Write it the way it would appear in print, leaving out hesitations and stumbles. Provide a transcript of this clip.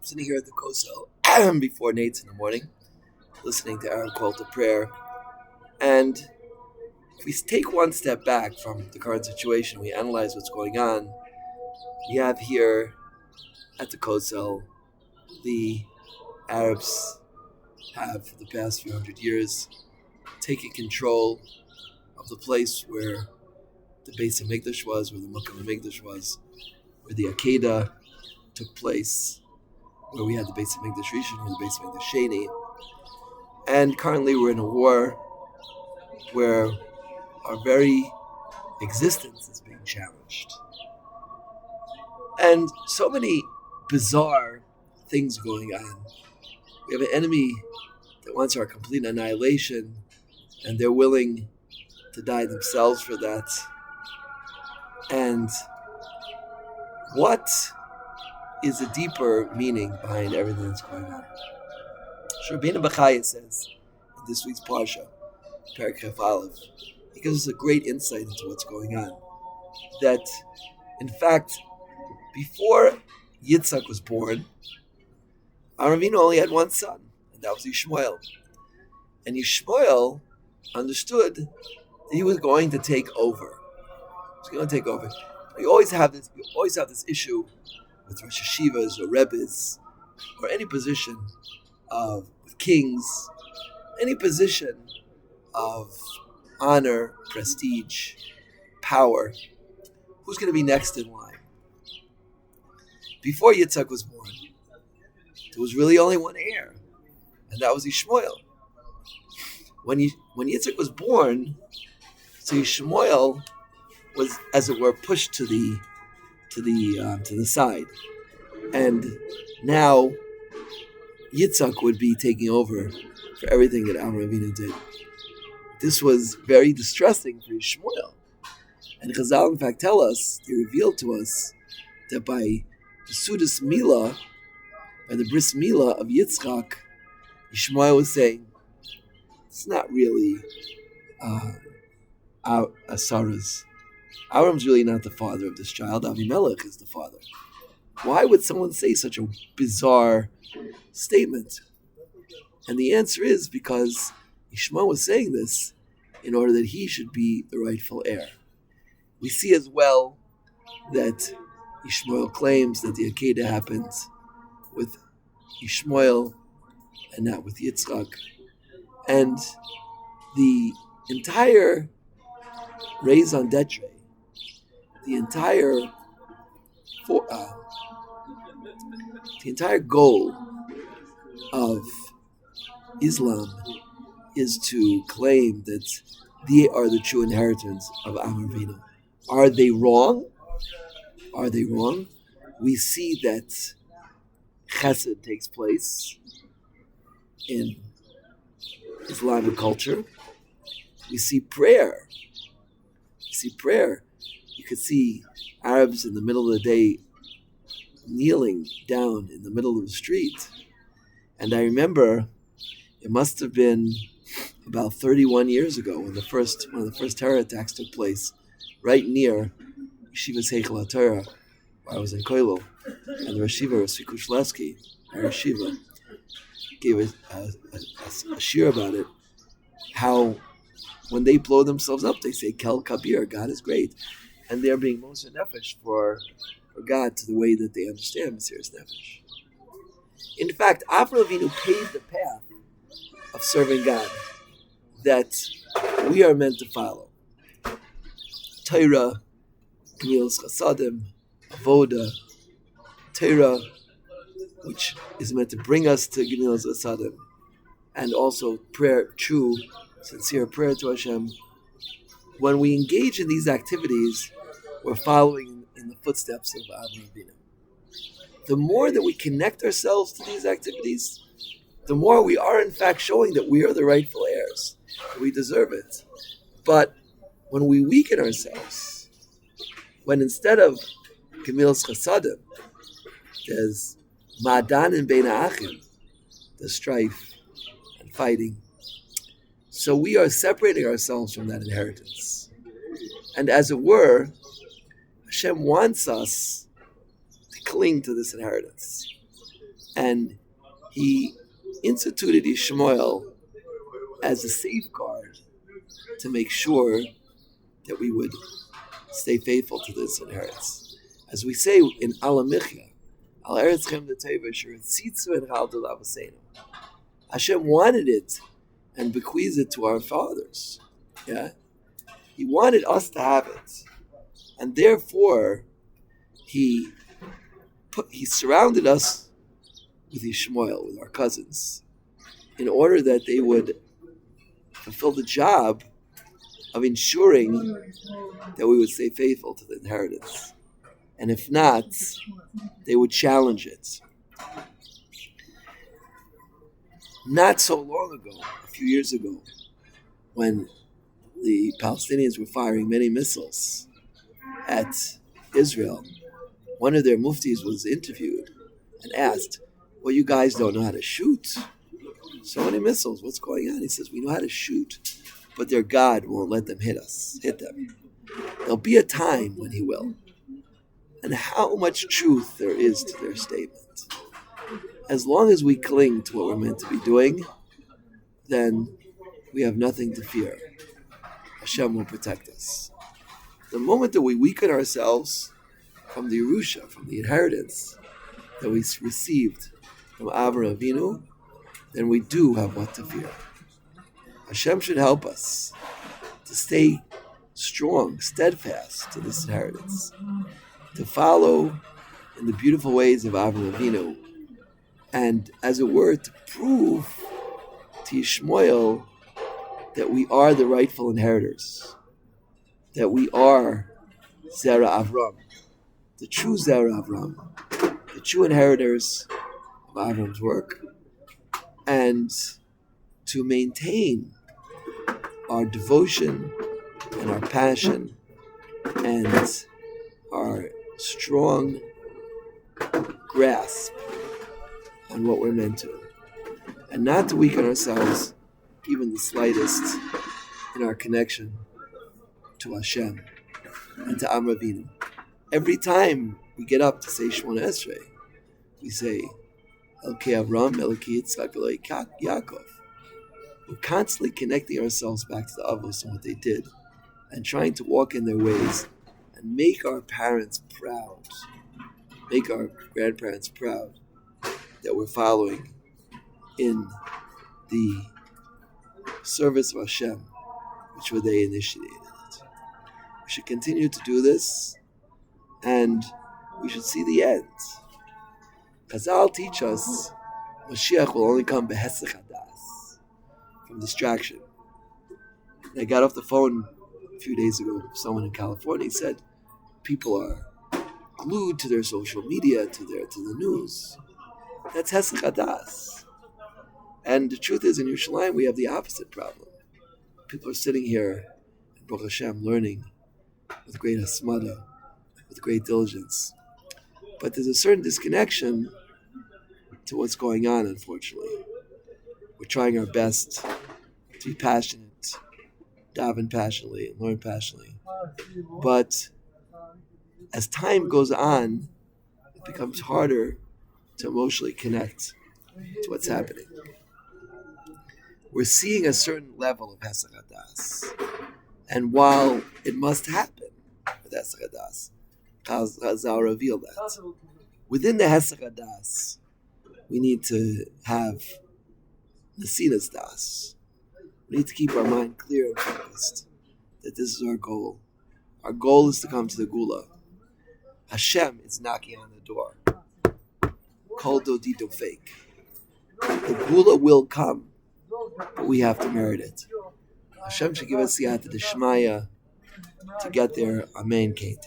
sitting here at the Kosel before Nate's in the morning, listening to Arab call to prayer. And if we take one step back from the current situation, we analyze what's going on. We have here at the Kosel, the Arabs have, for the past few hundred years, taken control of the place where the Beis HaMikdash was, where the Makom HaMikdash was, where the Akedah took place, where we had the Beis HaMikdash Rishon, or the Beis HaMikdash Sheni. And currently we're in a war where our very existence is being challenged. And so many bizarre things going on. We have an enemy that wants our complete annihilation, and they're willing to die themselves for that. And what is the deeper meaning behind everything that's going on? Rabbeinu Bachaya says in this week's Parsha, Perek Chaf Aleph, he gives us a great insight into what's going on. That, in fact, before Yitzhak was born, Avram Avinu only had one son, and that was Yishmael. And Yishmael understood that he was going to take over. He was going to take over. You always have this issue with Rosh Hashivas or Rebbes or any position with kings, any position of honor, prestige, power. Who's going to be next in line? Before Yitzhak was born, there was really only one heir, and that was Yishmael. When Yitzhak was born, so Yishmael was, as it were, pushed to the side, and now Yitzhak would be taking over for everything that Avram Avinu did. This was very distressing for Yishmael, and Chazal in fact tell us, they revealed to us that by the Sudas Milah, by the Bris Milah of Yitzchak, Yishmael was saying, it's not really Sarah's. Avram's really not the father of this child. Avimelech is the father. Why would someone say such a bizarre statement? And the answer is because Yishmael was saying this in order that he should be the rightful heir. We see as well that Yishmael claims that the Akedah happened with Yishmael and not with Yitzchak. And the entire raison d'etre, the entire goal of Islam is to claim that they are the true inheritors of Avram Avinu. Are they wrong? Are they wrong? We see that chesed takes place in Islamic culture. We see prayer. You could see Arabs in the middle of the day kneeling down in the middle of the street. And I remember it must have been about 31 years ago when one of the first terror attacks took place right near Yeshiva's Heichel HaTorah, where I was in Koilo, and the Rosh Yeshiva, Rav Kushlevsky, our Yeshiva, gave a shir about it, how when they blow themselves up, they say, Kel Kabir, God is great. And they're being Moser Nefesh for God to the way that they understand Mesiras Nefesh. In fact, Avram Avinu paved the path of serving God that we are meant to follow. Torah, Gemilas Chasadim, Avoda, Torah, which is meant to bring us to Gemilas Chasadim, and also prayer, true, sincere prayer to Hashem. When we engage in these activities, we're following in the footsteps of Avram Avinu. The more that we connect ourselves to these activities, the more we are in fact showing that we are the rightful heirs. We deserve it. But when we weaken ourselves, when instead of Gemilas Chasadim, there's Ma'adan and Bein Ha'achim, the strife and fighting, so we are separating ourselves from that inheritance. And as it were, Hashem wants us to cling to this inheritance. And he instituted Yishmael as a safeguard to make sure that we would stay faithful to this inheritance. As we say in Alamichya, Al Eretz Chem L'Teva Sheritzitzu and Chal D'Lavasenu. Hashem wanted it and bequeathed it to our fathers. Yeah, He wanted us to have it, and therefore He surrounded us with Yishmael, with our cousins, in order that they would fulfill the job of ensuring that we would stay faithful to the inheritance. And if not, they would challenge it. Not so long ago, a few years ago, when the Palestinians were firing many missiles at Israel, one of their muftis was interviewed and asked, well, you guys don't know how to shoot so many missiles. What's going on? He says, we know how to shoot, but their God won't let them hit them. There'll be a time when He will. And how much truth there is to their statement. As long as we cling to what we're meant to be doing, then we have nothing to fear. Hashem will protect us. The moment that we weaken ourselves from the Yerusha, from the inheritance that we received from Avraham Avinu, then we do have what to fear. Hashem should help us to stay strong, steadfast to this inheritance, to follow in the beautiful ways of Avraham Avinu, and as it were, to prove to Yishmael that we are the rightful inheritors, that we are Zera Avram, the true Zera Avram, the true inheritors of Avram's work, and to maintain our devotion and our passion and our strong grasp on what we're meant to, and not to weaken ourselves even the slightest in our connection to Hashem and to Am Ravinu. Every time we get up to say Shemona Esrei, we say Elkei Avram, Elkei Yitzchak, Elkei Yaakov. We're constantly connecting ourselves back to the Avos and what they did, and trying to walk in their ways and make our parents proud, make our grandparents proud that we're following in the service of Hashem, which were they initiated it. We should continue to do this, and we should see the end. Chazal teach us Mashiach will only come behesach hadas, from distraction. And I got off the phone a few days ago with someone in California. He said people are glued to their social media, to the news. That's hesach hadas. And the truth is, in Yerushalayim, we have the opposite problem. People are sitting here, in Baruch Hashem, learning with great hasmada, with great diligence. But there's a certain disconnection to what's going on, unfortunately. We're trying our best to be passionate, daven passionately, and learn passionately. But as time goes on, it becomes harder to emotionally connect to what's happening. We're seeing a certain level of Hesach Hadas. And while it must happen with Hesach Hadas, Chazal revealed that. Within the Hesach Hadas, we need to have Nesinas Das. We need to keep our mind clear and focused that this is our goal. Our goal is to come to the Gula. Hashem is knocking on the door. Kol dodi dofek. The Gula will come, but we have to merit it. Hashem should give us the Siyata D'Shmaya to get there. Amen. Kate.